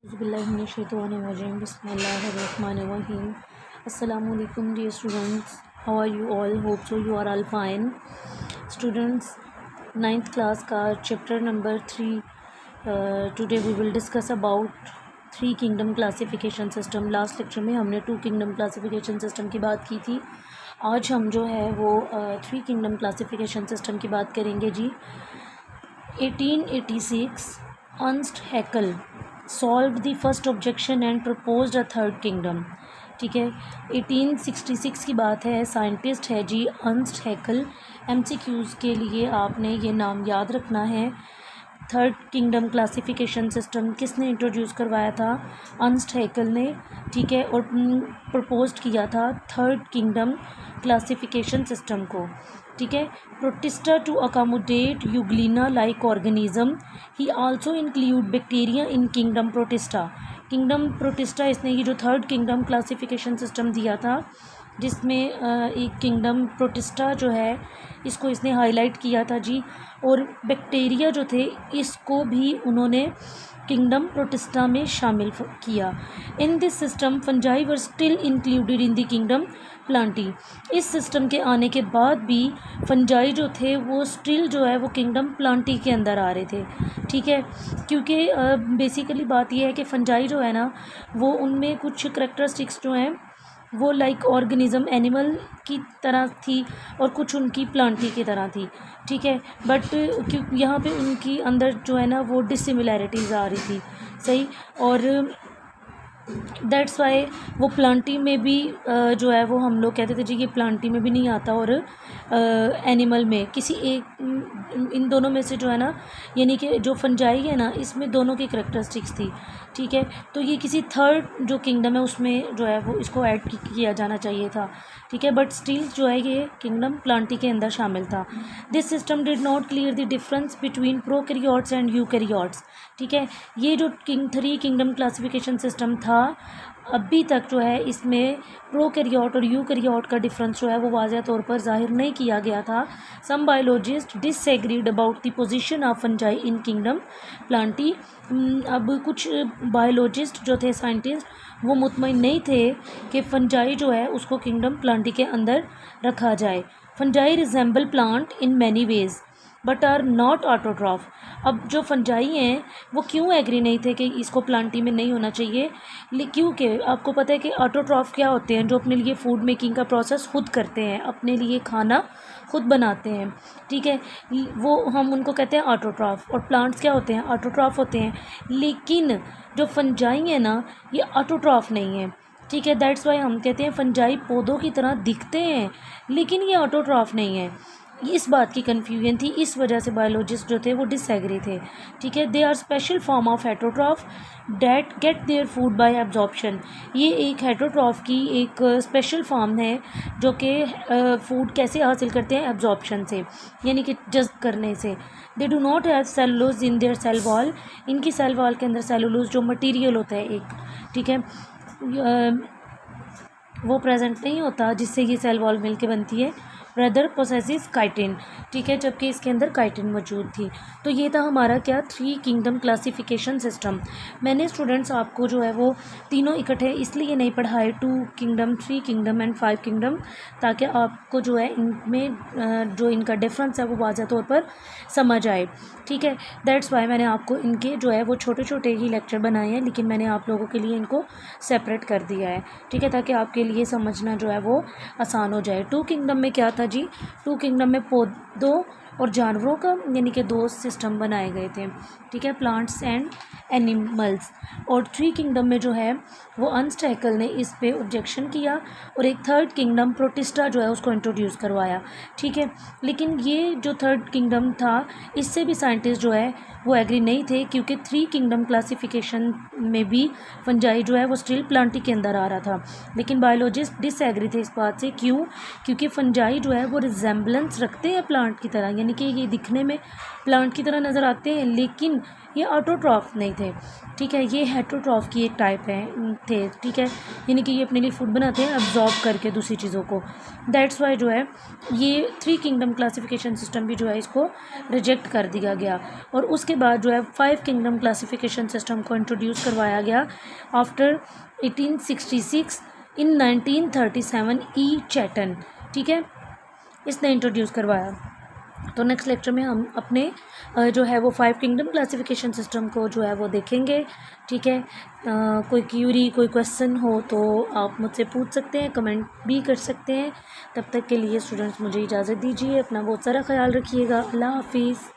Bismillahirrahmanirrahim. Bismillahirrahmanirrahim. Assalamu alaikum dear students. How are you all? Hope so you are all fine. Students, ninth class का chapter number 3. Today we will discuss about three kingdom classification system. Last lecture में हमने to kingdom classification system की बात की थी. आज हम जो है वो थ्री किंगडम क्लासिफिकेशन सिस्टम की बात करेंगे जी. 1886 Ernst Haeckel solve the first objection and proposed a third kingdom. ठीक है, 1866 की बात है. साइंटिस्ट है जी अर्नस्ट हैकल. एमसीक्यूज़ के लिए आपने ये नाम याद रखना है. थर्ड किंगडम क्लासिफिकेशन सिस्टम किसने इंट्रोड्यूस करवाया था? अर्नस्ट हैकल ने. ठीक है, और प्रपोज्ड किया था थर्ड किंगडम क्लासिफिकेशन सिस्टम को. ठीक है, protista to accommodate euglena like organism. He also include bacteria in kingdom protista. Kingdom protista इसने ये जो थर्ड किंगडम क्लासिफिकेशन सिस्टम दिया था, जिसमें एक किंगडम प्रोटिस्टा जो है इसको इसने हाईलाइट किया था जी. और बैक्टीरिया जो थे इसको भी उन्होंने किंगडम प्रोटिस्टा में शामिल किया. In this system fungi were still included in the kingdom Plantae. इस सिस्टम के आने के बाद भी फंजाई जो थे वो स्टिल जो है वो किंगडम प्लांटी के अंदर आ रहे थे. ठीक है, क्योंकि बेसिकली बात यह है कि फंजाई जो है ना वो उनमें कुछ करैक्टरिस्टिक्स जो हैं वो लाइक ऑर्गेनिज्म एनिमल की तरह थी और कुछ उनकी प्लांटी की तरह थी. ठीक है, बट क्यों यहाँ पे उनकी अंदर जो है ना वो डिसिमिलैरिटीज़ आ रही थी. सही, और दैट्स वाई वो प्लांटी में भी जो है वो हम लोग कहते थे जी ये प्लांटी में भी नहीं आता और एनिमल में किसी एक इन दोनों में से जो है ना, यानी कि जो फंजाई है ना इसमें दोनों की करैक्टरिस्टिक्स थी. ठीक है, तो ये किसी थर्ड जो किंगडम है उसमें जो है वो इसको ऐड किया जाना चाहिए था. ठीक है, बट स्टिल जो है ये किंगडम प्लांटी के अंदर शामिल था. This system did not clear the difference between prokaryotes and eukaryotes. ठीक है, ये जो थ्री किंगडम क्लासिफिकेशन सिस्टम था अभी तक जो है इसमें प्रोकैरियोट और यूकैरियोट का डिफरेंस जो है वो वाज़ह तौर पर जाहिर नहीं किया गया था. Some biologist disagreed about the position of fungi in kingdom Plantae. अब कुछ बायोलॉजिस्ट जो थे, साइंटिस्ट, वो मुतमईन नहीं थे कि फंजाई जो है उसको किंगडम प्लांटी के अंदर रखा जाए. Fungi resemble plant in many ways but are not autotroph. अब जो फंजाई हैं वो क्यों एग्री नहीं थे कि इसको प्लांटी में नहीं होना चाहिए? क्योंकि आपको पता है कि ऑटोट्रॉफ क्या होते हैं, जो अपने लिए फूड मेकिंग का प्रोसेस खुद करते हैं, अपने लिए खाना खुद बनाते हैं. ठीक है, वो हम उनको कहते हैं ऑटोट्रॉफ. और प्लांट्स क्या होते हैं? ऑटोट्रॉफ होते हैं. लेकिन जो फंजाई है ना ये ऑटोट्रॉफ नहीं है. ठीक है, दैट्स वाई हम कहते हैं फंजाई पौधों की तरह दिखते हैं लेकिन ये ऑटोट्रॉफ नहीं है. इस बात की कन्फ्यूजन थी, इस वजह से बायोलॉजिस्ट जो थे वो डिसएग्री थे. ठीक है, they are special form of heterotroph that get their food by absorption. ये एक हेटरोट्रॉफ की एक स्पेशल फॉर्म है जो कि फूड कैसे हासिल करते हैं? एब्जॉर्प्शन से, यानी कि जज्ब करने से. They do not have cellulose in their cell wall. इनकी सेल वॉल के अंदर सेलुलोज जो मटीरियल होता है एक, ठीक है, वो प्रेजेंट नहीं होता जिससे ये सेल वॉल मिल के बनती है. ब्रदर पोसेसिस काइटिन. ठीक है, जबकि इसके अंदर काइटिन मौजूद थी. तो ये था हमारा क्या? Three kingdom classification system. मैंने स्टूडेंट्स आपको जो है वो तीनों इकट्ठे इसलिए नहीं पढ़ाए, two kingdom, three kingdom and five kingdom, ताकि आपको जो है इनमें जो इनका डिफरेंस है वो वाज़ह तौर पर समझ आए. ठीक है, दैट्स वाई मैंने आपको इनके जो है वो छोटे छोटे ही लेक्चर बनाए हैं, लेकिन मैंने आप लोगों के लिए इनको सेपरेट कर दिया है. ठीक है, ताकि आपके लिए समझना जो है वो आसान हो जाए. टू किंगडम में क्या था जी? टू किंगडम में पौधों और जानवरों का यानी कि दो सिस्टम बनाए गए थे. ठीक है, प्लांट्स एंड एनिमल्स. और थ्री किंगडम में जो है वो अर्नस्ट हैकल ने इस पे ऑब्जेक्शन किया और एक थर्ड किंगडम प्रोटिस्टा जो है उसको इंट्रोड्यूस करवाया. ठीक है, लेकिन ये जो थर्ड किंगडम था इससे भी साइंटिस्ट जो है वो एग्री नहीं थे, क्योंकि थ्री किंगडम क्लासिफिकेशन में भी फंजाई जो है वो स्टिल प्लांटी के अंदर आ रहा था. लेकिन बायोलॉजिस्ट डिसएग्री थे इस बात से. क्यों? क्योंकि फंजाई जो है वो रिजेंबलेंस रखते हैं प्लांट की तरह, यानी यानी कि ये दिखने में प्लांट की तरह नज़र आते हैं लेकिन ये ऑटोट्रॉफ नहीं थे, ठीक है, ये हेटरोट्रॉफ की एक टाइप है थे, ठीक है, यानी कि ये अपने लिए फूड बनाते हैं अब्जॉर्ब करके दूसरी चीज़ों को। दैट्स वाई जो है ये 3 किंगडम क्लासिफिकेशन सिस्टम भी जो है इसको रिजेक्ट कर दिया गया और उसके बाद जो है 5 किंगडम क्लासिफिकेशन सिस्टम को इंट्रोड्यूस करवाया गया आफ्टर 1866 इन 1937 ई चैटन, ठीक है, इसने इंट्रोड्यूस करवाया। तो नेक्स्ट लेक्चर में हम अपने जो है वो 5 किंगडम क्लासिफिकेशन सिस्टम को जो है वो देखेंगे, ठीक है। कोई क्यूरी कोई क्वेश्चन हो तो आप मुझसे पूछ सकते हैं, कमेंट भी कर सकते हैं। तब तक के लिए स्टूडेंट्स मुझे इजाज़त दीजिए, अपना बहुत सारा ख्याल रखिएगा। अल्लाह हाफिज़।